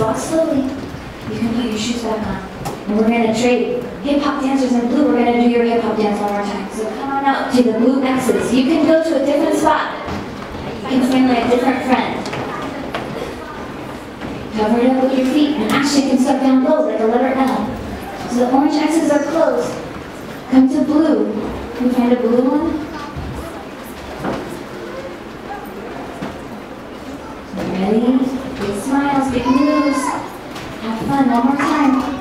Walk slowly. You can put your shoes back on. And we're going to trade hip-hop dancers in blue. We're going to do your hip-hop dance one more time. So come on out to the blue X's. You can go to a different spot. You can stand like a different friend. Cover it up with your feet and actually you can step down low like the letter L. So the orange X's are closed. Come to blue. Can you find a blue one? Ready? Big smiles, big moves. Have fun one more time.